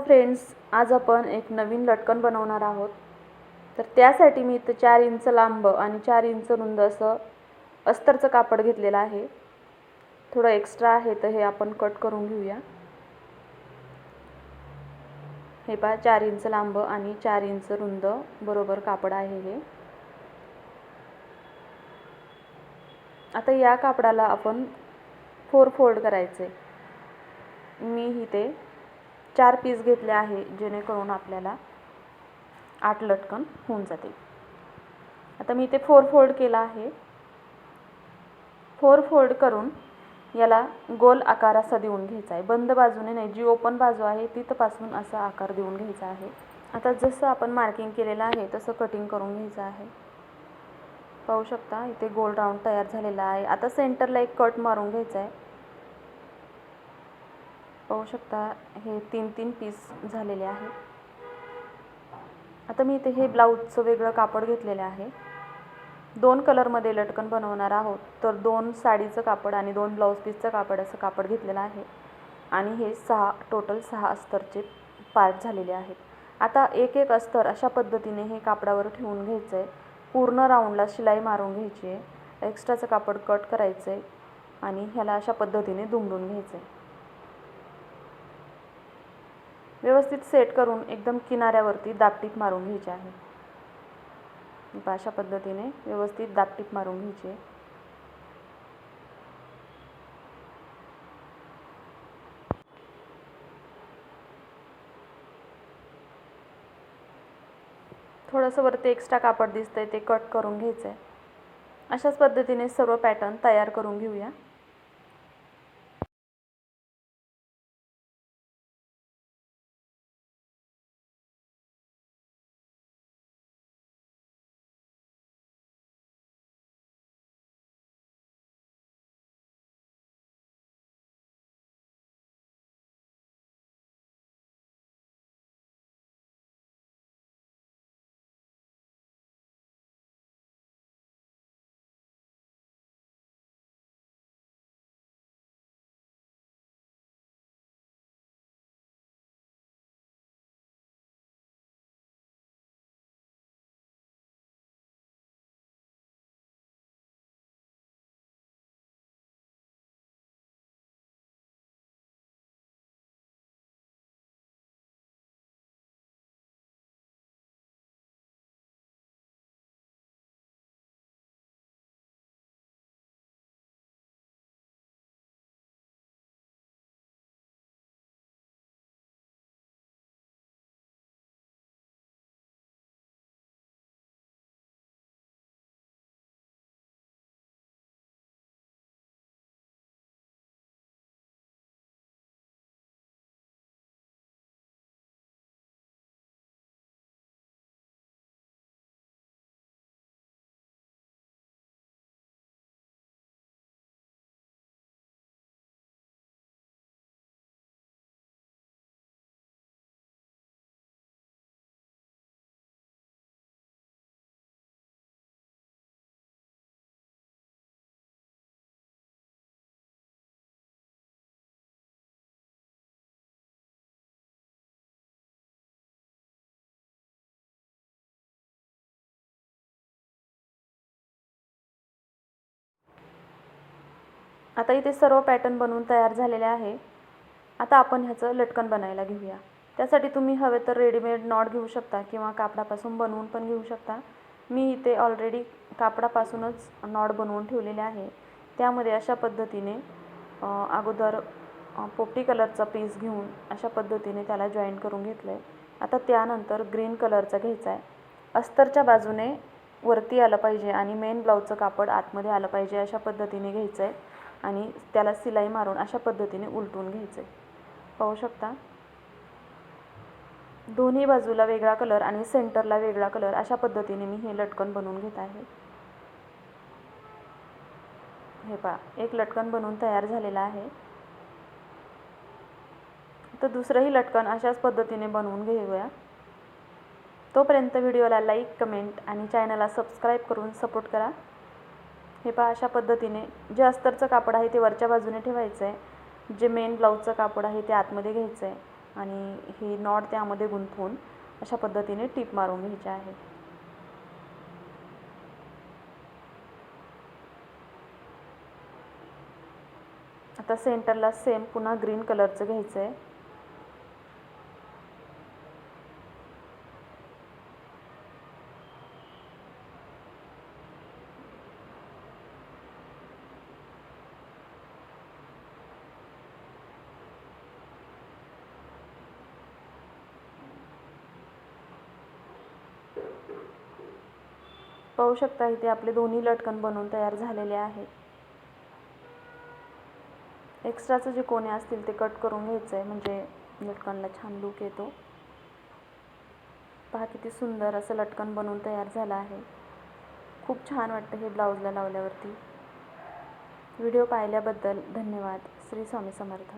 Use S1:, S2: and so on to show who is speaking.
S1: Friends, आज आपण एक नवीन लटकन बनवणार आहोत। तर त्यासाठी मी इथे 4 इंच लांब आणि 4 इंच रुंद असं अस्तरचं कापड घेतलेलं आहे। थोडं एक्स्ट्रा आहे तर हे आपण कट करून घेऊया। हे पहा 4 इंच लांब आणि 4 इंच रुंद बरोबर कापड आहे हे। आता या कापडाला आपण 4 फोल्ड करायचे। मी इथे 4 पीस घेतले आहे जेणेकरून आपल्याला 8 लटकन होऊन जातील। आता मी इथे 4 फोल्ड केला आहे। 4 फोल्ड करून याला गोल आकार असा देऊन घ्यायचा आहे। बंद बाजूने नाही, जी ओपन बाजू आहे तिथपासून असा आकार देऊन घ्यायचा आहे। आता जसं आपण मार्किंग केलेलं आहे तसं कटिंग करून घ्यायचं आहे। पाहू शकता इथे गोल राऊंड तयार झालेला आहे। आता सेंटरला एक कट मारून घ्यायचा आहे। पाहू शकता हे 3-3 पीस झालेले आहे। आता मी इथे हे ब्लाउजचं वेगळं कापड घेतलेले आहे। 2 कलरमध्ये लटकन बनवणार आहोत, तर 2 साडीचं कापड आणि 2 ब्लाउज पीसचं कापड असं कापड घेतलेलं आहे आणि हे टोटल 6 अस्तरचे पार्ट झालेले आहेत। आता एक एक अस्तर अशा पद्धतीने हे कापडावर ठेवून घ्यायचं आहे। पूर्ण राऊंडला शिलाई मारून घ्यायची आहे। एक्स्ट्राचं कापड कट करायचं आहे आणि ह्याला अशा पद्धतीने दुमडून घ्यायचं आहे। व्यवस्थित सेट करून एकदम किनाऱ्यावरती दाबटीप मारून घ्यायची आहे। अशा पद्धतीने व्यवस्थित दाबटीप मारून घ्यायची आहे। थोडंसं वरती एक्स्ट्रा कापड दिसतंय ते कट करून घ्यायचं आहे। अशाच पद्धतीने सर्व पॅटर्न तयार करून घेऊया। आता इथे सर्व पॅटर्न बनवून तयार झालेले आहे। आता आपण ह्याचं लटकन बनायला घेऊया। त्यासाठी तुम्ही हवे तर रेडीमेड नॉट घेऊ शकता किंवा कापडापासून बनवून पण घेऊ शकता। मी इथे ऑलरेडी कापडापासूनच नॉट बनवून ठेवलेले आहे। त्यामध्ये अशा पद्धतीने अगोदर पोपटी कलरचा पीस घेऊन अशा पद्धतीने त्याला जॉईन करून घेतलं आहे। आता त्यानंतर ग्रीन कलरचा घ्यायचा आहे। अस्तरच्या बाजूने वरती आलं पाहिजे आणि मेन ब्लाउजचं कापड आतमध्ये आलं पाहिजे अशा पद्धतीने घ्यायचं आहे आणि त्याला सिलाई मारून अशा पद्धतीने उलटून घ्यायचे। पाहू शकता दोन्ही बाजूला वेगळा कलर आणि सेंटरला वेगळा कलर अशा पद्धतीने मी हे लटकन बनवून घेत आहे। हे पहा एक लटकन बनवून तयार झालेला आहे। तर दुसरंही लटकन अशाच पद्धतीने बनवून घेऊया। तोपर्यंत व्हिडिओला लाईक, कमेंट आणि चॅनलला सबस्क्राईब करून सपोर्ट करा। हे पहा अशा पद्धतीने जे अस्तरचं कापड आहे ते वरच्या बाजूने ठेवायचं आहे, जे मेन ब्लाउजचं कापड आहे ते आतमध्ये घ्यायचं आहे आणि हे नॉट त्यामध्ये गुंतवून अशा पद्धतीने टीप मारून घ्यायची आहे. आता सेंटरला सेम पुन्हा ग्रीन कलरचं घ्यायचं आहे. पाहू शकता इथे आपले दोन्ही लटकन बनवून तयार झालेले आहेत. एक्स्ट्राचे जे कोणे असतील ते कट करून घ्यायचं आहे, म्हणजे लटकनला छान लुक येतो. पहा किती सुंदर असं लटकन बनवून तयार झालं आहे. खूप छान वाटतं हे ब्लाऊजला लावल्यावरती. व्हिडिओ पाहिल्याबद्दल धन्यवाद. श्री स्वामी समर्थ.